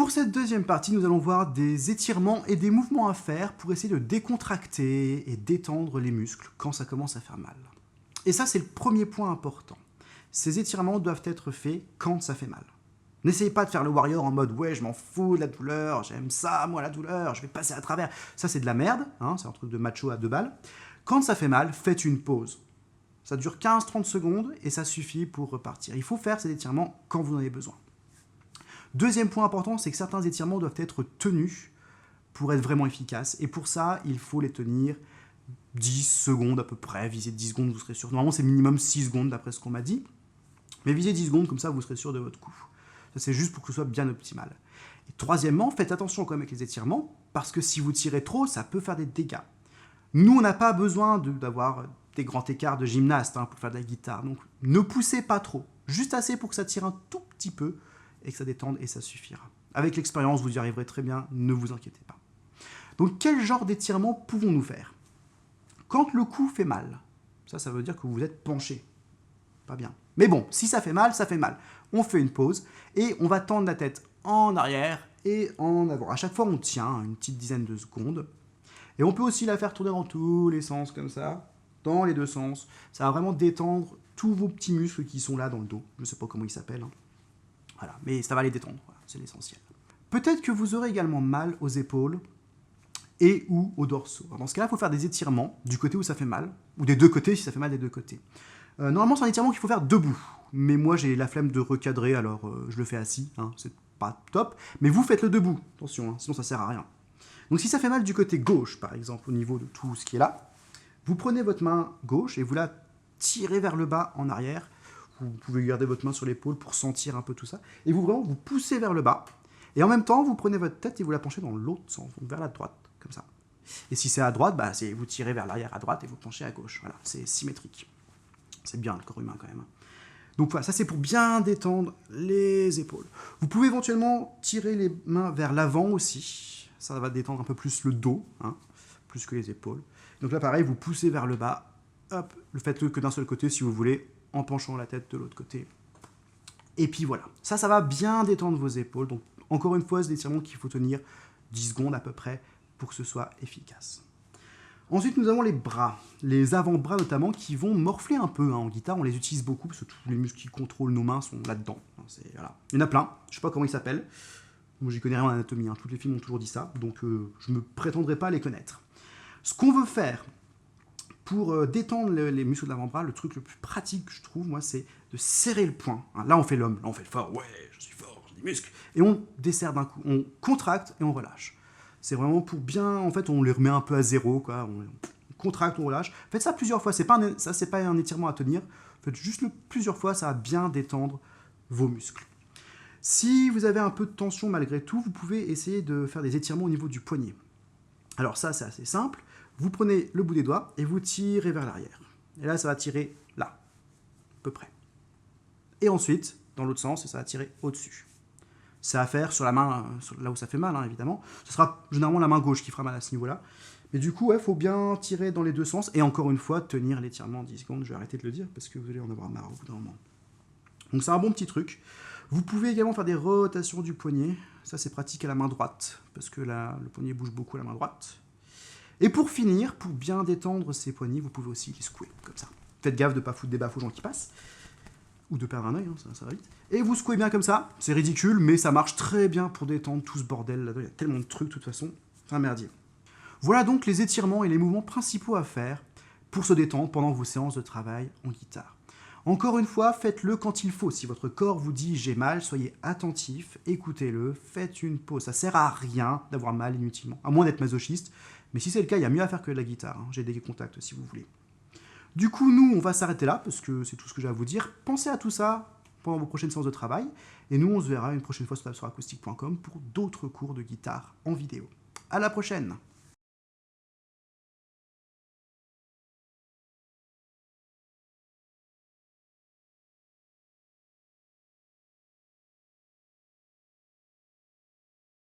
Pour cette deuxième partie, nous allons voir des étirements et des mouvements à faire pour essayer de décontracter et détendre les muscles quand ça commence à faire mal. Et ça, c'est le premier point important. Ces étirements doivent être faits quand ça fait mal. N'essayez pas de faire le warrior en mode « ouais, je m'en fous de la douleur, j'aime ça, moi, la douleur, je vais passer à travers ». Ça, c'est de la merde, hein, c'est un truc de macho à 2 balles. Quand ça fait mal, faites une pause. Ça dure 15-30 secondes et ça suffit pour repartir. Il faut faire ces étirements quand vous en avez besoin. Deuxième point important, c'est que certains étirements doivent être tenus pour être vraiment efficaces. Et pour ça, il faut les tenir 10 secondes à peu près. Visez 10 secondes, vous serez sûr. Normalement, c'est minimum 6 secondes d'après ce qu'on m'a dit. Mais visez 10 secondes, comme ça, vous serez sûr de votre coup. Ça, c'est juste pour que ce soit bien optimal. Et troisièmement, faites attention quand même avec les étirements, parce que si vous tirez trop, ça peut faire des dégâts. Nous, on n'a pas besoin d'avoir des grands écarts de gymnaste pour faire de la guitare. Donc, ne poussez pas trop. Juste assez pour que ça tire un tout petit peu et que ça détende et ça suffira. Avec l'expérience, vous y arriverez très bien, ne vous inquiétez pas. Donc, quel genre d'étirement pouvons-nous faire? Quand le cou fait mal, ça veut dire que vous êtes penché. Pas bien. Mais bon, si ça fait mal, ça fait mal. On fait une pause et on va tendre la tête en arrière et en avant. À chaque fois, on tient une petite dizaine de secondes. Et on peut aussi la faire tourner dans tous les sens, comme ça, dans les deux sens. Ça va vraiment détendre tous vos petits muscles qui sont là dans le dos. Je ne sais pas comment ils s'appellent. Voilà, mais ça va les détendre, voilà, c'est l'essentiel. Peut-être que vous aurez également mal aux épaules et ou au dorsaux. Alors dans ce cas-là, il faut faire des étirements du côté où ça fait mal, ou des deux côtés si ça fait mal des deux côtés. Normalement, c'est un étirement qu'il faut faire debout, mais moi j'ai la flemme de recadrer, alors je le fais assis, c'est pas top, mais vous faites-le debout, attention, sinon ça sert à rien. Donc si ça fait mal du côté gauche, par exemple, au niveau de tout ce qui est là, vous prenez votre main gauche et vous la tirez vers le bas en arrière. Vous pouvez garder votre main sur l'épaule pour sentir un peu tout ça. Et vous poussez vers le bas. Et en même temps, vous prenez votre tête et vous la penchez dans l'autre sens, donc vers la droite, comme ça. Et si c'est à droite, vous tirez vers l'arrière à droite et vous penchez à gauche. Voilà, c'est symétrique. C'est bien le corps humain quand même. Donc voilà, ça c'est pour bien détendre les épaules. Vous pouvez éventuellement tirer les mains vers l'avant aussi. Ça va détendre un peu plus le dos, plus que les épaules. Donc là pareil, vous poussez vers le bas. Hop, faites-le que d'un seul côté si vous voulez, en penchant la tête de l'autre côté. Et puis voilà, ça va bien détendre vos épaules. Donc encore une fois, c'est des étirements qu'il faut tenir 10 secondes à peu près pour que ce soit efficace. Ensuite, nous avons les bras, les avant-bras notamment, qui vont morfler un peu. En guitare, on les utilise beaucoup parce que tous les muscles qui contrôlent nos mains sont là-dedans. Voilà. Il y en a plein, je ne sais pas comment ils s'appellent. Moi, j'y connais rien en anatomie, toutes les filles m'ont toujours dit ça, donc je ne me prétendrai pas à les connaître. Ce qu'on veut faire pour détendre les muscles de l'avant-bras, le truc le plus pratique que je trouve, moi, c'est de serrer le poing. Là, on fait l'homme, là, on fait le fort. Ouais, je suis fort, j'ai des muscles. Et on desserre d'un coup, on contracte et on relâche. C'est vraiment pour bien, en fait, on les remet un peu à zéro, quoi. On contracte, on relâche. Faites ça plusieurs fois. C'est pas un étirement à tenir. Faites juste plusieurs fois, ça va bien détendre vos muscles. Si vous avez un peu de tension malgré tout, vous pouvez essayer de faire des étirements au niveau du poignet. Alors ça, c'est assez simple. Vous prenez le bout des doigts et vous tirez vers l'arrière. Et là, ça va tirer là, à peu près. Et ensuite, dans l'autre sens, ça va tirer au-dessus. C'est à faire sur la main, là où ça fait mal, évidemment. Ce sera généralement la main gauche qui fera mal à ce niveau-là. Mais du coup, il faut bien tirer dans les deux sens. Et encore une fois, tenir l'étirement 10 secondes. Je vais arrêter de le dire parce que vous allez en avoir marre au bout d'un moment. Donc c'est un bon petit truc. Vous pouvez également faire des rotations du poignet. Ça, c'est pratique à la main droite, parce que là, le poignet bouge beaucoup à la main droite. Et pour finir, pour bien détendre ces poignets, vous pouvez aussi les secouer, comme ça. Faites gaffe de ne pas foutre des baffes aux gens qui passent, ou de perdre un œil, ça va vite. Et vous secouez bien comme ça, c'est ridicule, mais ça marche très bien pour détendre tout ce bordel là-dedans. Il y a tellement de trucs, de toute façon, c'est un merdier. Voilà donc les étirements et les mouvements principaux à faire pour se détendre pendant vos séances de travail en guitare. Encore une fois, faites-le quand il faut. Si votre corps vous dit « j'ai mal », soyez attentif, écoutez-le, faites une pause. Ça sert à rien d'avoir mal inutilement, à moins d'être masochiste. Mais si c'est le cas, il y a mieux à faire que de la guitare. J'ai des contacts si vous voulez. Du coup, nous, on va s'arrêter là, parce que c'est tout ce que j'ai à vous dire. Pensez à tout ça pendant vos prochaines séances de travail. Et nous, on se verra une prochaine fois sur acoustique.com pour d'autres cours de guitare en vidéo. À la prochaine!